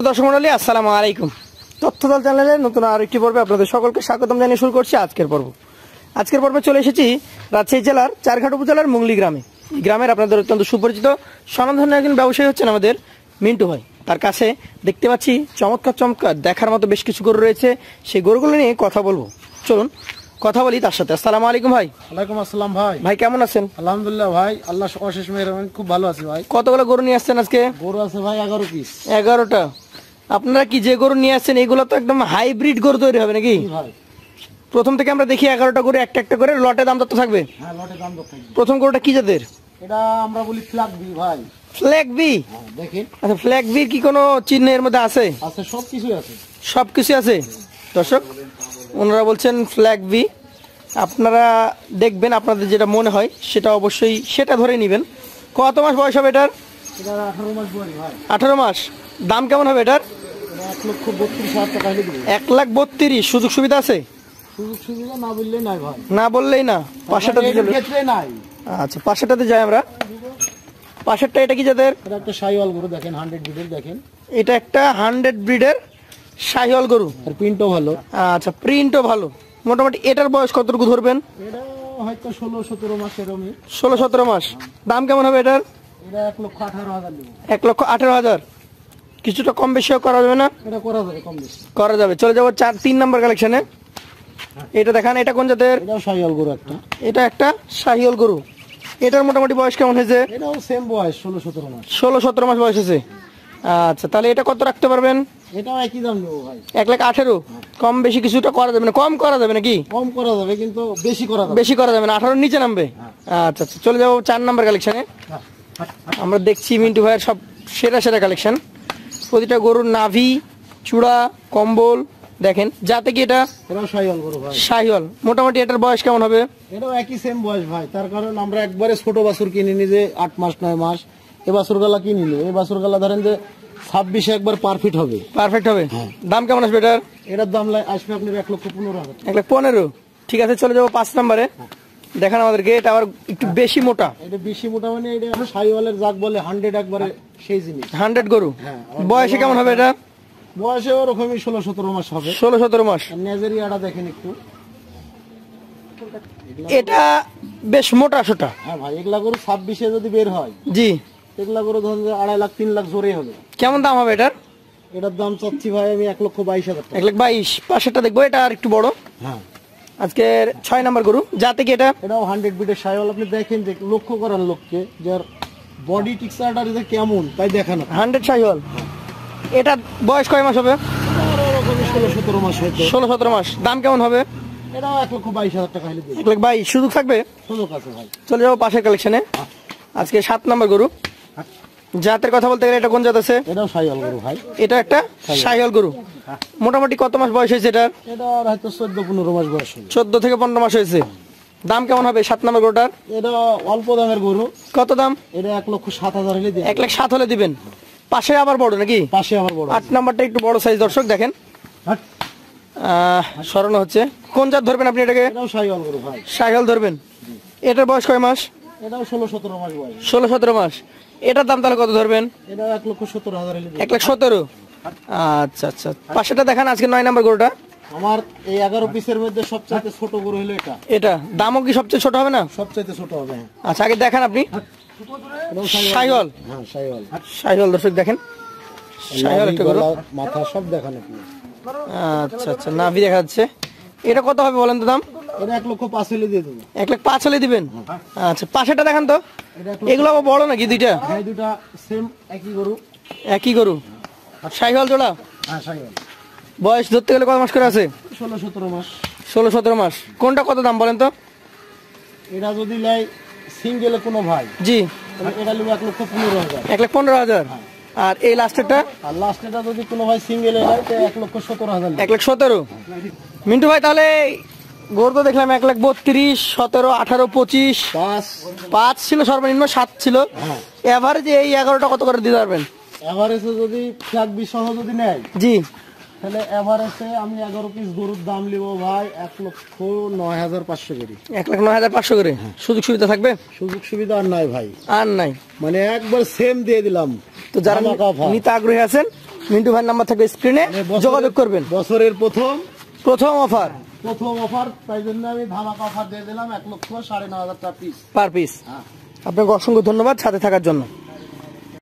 দর্শক মণ্ডলী আসসালামু আলাইকুম। তথ্যদল চ্যানেলের নতুন আরেকটি পর্বে আপনাদের সকলকে স্বাগতম জানিয়ে শুরু করছি আজকের পর্বে চলে এসেছি রাজশাহী জেলার চারঘাট উপজেলার মুংলি গ্রামে। এই গ্রামের আপনাদের অত্যন্ত সুপরিচিত স্বনামধন্য একজন ব্যবসায়ী হচ্ছেন আমাদের মিন্টু ভাই। তার কাছে দেখতে পাচ্ছি চমৎকার দেখার মতো বেশ কিছু গরু রয়েছে। সেই গরুগুলো নিয়ে কথা বলবো, চলুন কথা বলি তার সাথে। আসসালামু আলাইকুম ভাই। ওয়ালাইকুম আসসালাম ভাই। ভাই কেমন আছেন? আলহামদুলিল্লাহ ভাই, আল্লাহ অশেষ মেহেরবানি, খুব ভালো আছি ভাই। কতগুলো গরু নিয়ে আসছেন আজকে? গরু আছে ভাই 11 পিস। 11টা। আপনারা কি যে গরু নিয়ে আসছেন এগুলো তো একদম হাইব্রিড গরু তৈরি হবে নাকি ভাই? প্রথম থেকে আমরা দেখি 11টা গরু একটা করে লটে দাম দর থাকবে। হ্যাঁ, লটে দাম দর থাকবে। প্রথম গরুটা কি জাতের? এটা আমরা বলি ফ্ল্যাগ বি ভাই। ফ্ল্যাগ বি? হ্যাঁ, দেখেন। আচ্ছা, ফ্ল্যাগ বির কি কোনো চিহ্ন এর মধ্যে আছে? আছে, সবকিছুই আছে। সবকিছু আছে। দর্শক ওনারা বলছেন ফ্ল্যাগ বি। আপনারা দেখবেন, আপনাদের যেটা মনে হয় সেটা অবশ্যই সেটা ধরে নেবেন। কত মাস বয়স হবে এটার? এটা 18 মাস বয়স ভাই। 18 মাস। দাম কেমন হবে এটার? 1,32,000 টাকা হলে দিব। 1,32,000। সুযোগ সুবিধা আছে? সুযোগ সুবিধা না বললেই নাই ভাই। না বললেই না। পাশেরটাতে এর ক্ষেত্রে নাই। আচ্ছা, পাশেরটাতে যাই আমরা। পাশেরটা এটা কি জাতের? এটা একটা শাহিওয়াল গরু, দেখেন 100 ব্রিডের। দেখেন এটা একটা 100 ব্রিডের শাহিওয়াল গরু। আর প্রিন্টও ভালো। আচ্ছা, প্রিন্টও ভালো। মোটামুটি এটার বয়স কতটুকু ধরবেন? এটা হয়তো 16-17 মাস এরকমই। 16-17 মাস। দাম কেমন হবে এটার? এটা 1,18,000 নিব। 1,18,000। কিছুটা কম বেশিও করা যাবে না? এটা করা যাবে, কম বেশি করা যাবে। চলে যাবো 3 নম্বর কালেকশনে। এটা দেখান, এটা কোন জাতের? এটাও শাহিওয়াল গরু একটা। এটা একটা শাহিওয়াল গরু। এটার মোটামুটি বয়স কেমন হয়েছে? এটাও সেম বয়স, 16-17 মাস। 16-17 মাস বয়স হয়েছে। আচ্ছা, তাহলে এটা কত রাখতে পারবেন? এটাও একই দাম নেবো ভাই। 1,18,000। কম বেশি কিছুটা করা যাবে না? কম করা যাবে নাকি? কম করা যাবে, কিন্তু বেশি করা যাবে। বেশি করা যাবে না, 18 নিচে নামবে। আচ্ছা, চলে যাবো 4 নম্বর কালেকশনে। আমরা দেখছি মিন্টু ভাইয়ের সব সেরা কালেকশন। প্রতিটা গরুর নাভি, চূড়া, কম্বল দেখেন। যাতে কি এটা? এটাও শাহিওয়াল গরু ভাই। শাহিওয়াল। মোটামুটি এটার বয়স কেমন হবে? এটাও একই সেম বয়স ভাই। তার কারণ আমরা একবারে ছোট বাছুর কিনে নি, যে 8 মাস 9 মাস। এই বাছুর গালা কিনে নিল, এই বাছুর গালা ধরেন যে 26 একবার পারফেক্ট হবে। পারফেক্ট হবে। দাম কেমন আসবে এটার? এটার দাম আসবে আপনার 1,15,000। 1,15,000। ঠিক আছে, চলে যাবো 5 নম্বরে। দেখান আমাদেরকে। এটা আবার একটু বেশি মোটা। এটা বেশি মোটা মানে এটা শাহিওয়ালের জাত বলে 100 একবারে সেই জিনিস। 100 গরু। বয়সে কেমন হবে এটা? বয়সে ওরকমই 16-17 মাস হবে। 16-17 মাস। নেজেরিয়াটা দেখেন একটু। এটা বেশ মোটা সোটা। হ্যাঁ ভাই, এগুলা গরু 26-এ যদি বের হয়, জি, এগুলা গরু ধরেন যে 2.5 লাখ 3 লাখ জোরে হবে। কেমন দাম হবে এটার? এটার দাম চাচ্ছি ভাই আমি 1,22,000 টাকা। 1,22,000। পাশেরটা দেখবো, এটা আর একটু বড়। হ্যাঁ, আজকে 6 নম্বর গরু। যাতে কি এটা? এটাও 100 বিটের শাহিওয়াল। আপনি দেখেন, যে লক্ষ্য করার লোককে যে বডি টিক্সারটা যে কেমন তাই দেখানো। 100 শাহিওয়াল। এটা বয়স কয় মাস হবে? 16-17 মাস হয়তো। 16-17 মাস। দাম কেমন হবে? এটাও 1,22,000 টাকা হলে দেবে। 1,22,000। সুযোগ থাকবে? সুযোগ আছে ভাই। চলে যাবো পাশের কালেকশনে। আজকে 7 নম্বর গরু। জাতের কথা বলতে গেলে এটা কোন জাত আছে? এটাও শাহিওয়াল গরু ভাই। এটা একটা শাহিওয়াল গরু। মোটামুটি কত মাস বয়স হয়েছে এটার? এটা হয়তো 14-15 মাস বয়স হবে। 14 থেকে 15 মাস হয়েছে। দাম কেমন হবে 7 নম্বর গরুটার? এটা অল্প দামের গরু। কত দাম? এটা 1,07,000 হলে দেবে। 1,07,000 হলে দিবেন। পাশে আবার বড় নাকি? পাশে আবার বড়। 8 নাম্বারটা একটু বড় সাইজ। দর্শক দেখেন, সরানো হচ্ছে। কোন জাত ধরবেন আপনি এটাকে? এটাও শাহিওয়াল গরু ভাই। শাহিওয়াল ধরবেন। এটার বয়স কয় মাস? এটাও 16-17 মাস বয়স। 16-17 মাস। এটার দাম তাহলে কত ধরবেন? এটাও 1,70,000 হলে দেবে। 1,17,000। আচ্ছা, পাশেটা দেখান। আজকে 9 নাম্বার গরুটা। আমার এই 11 পিসের মধ্যে সবচেয়ে ছোট গরু হলো এটা। এটা দামও কি সবচেয়ে ছোট হবে না? সবচেয়ে ছোট হবে। আচ্ছা, আগে দেখান আপনি। শাহিওয়াল। হ্যাঁ, শাহিওয়াল। শাহিওয়াল। দর্শক দেখেন, শাহিওয়াল একটা গরু। মাথা সব দেখানো আপনি। আচ্ছা, নাভি দেখা যাচ্ছে। এটা কত হবে বলেন তো দাম? এটা 1,05,000 হলে দিয়ে দেবো। 1,05,000 হলে দিবেন। আচ্ছা, পাশেটা দেখান তো। এগুলো আবার বড় নাকি দুইটা? হ্যাঁ, দুটা সেম একই গরু। একই গরু। শাহিওয়াল জোড়া। হ্যাঁ, শাহিওয়াল। বয়স ধরতে গেলে কত মাস করে আছে? 16-17 মাস। 16-17 মাস। কোনটা কত দাম বলেন তো? এটা যদি লাই সিঙ্গেলে কোনো ভাই, জি, এটা নেবে 1,15,000। 1,15,000। আর এই লাস্টেরটা? আর লাস্টেটা যদি কোনো ভাই সিঙ্গেলে নেয় তো 1,17,000। 1,17,000। মিন্টু ভাই, তাহলে গরু তো দেখলাম 1,32,000, 17, 18, 25, 5 ছিল সর্বনিম্ন, 7 ছিল। এভারেজে এই 11টা কত করে দিতে পারবেন? এভারেজে যদি ফ্ল্যাগ সহ যদি নেয়, জি, তাহলে এভারেজে আমি 11 পিস গরুর দাম নিব ভাই 1,09,500 করে। 1,09,500 করে। সুযোগ সুবিধা থাকবে? সুযোগ সুবিধা আর নাই ভাই, আর নাই। মানে একবার সেম দিয়ে দিলাম। তো যারা নিতে আগ্রহী আছেন মিন্টু ভাইয়ের নাম্বার থাকবে স্ক্রিনে, যোগাযোগ করবেন। বছরের প্রথম অফার তাই জন্য আমি ধামাকা অফার দিয়ে দিলাম 1,9,9,500 টাকা পিস পার পিস। হ্যাঁ। আপনাকে অসংখ্য ধন্যবাদ সাথে থাকার জন্য।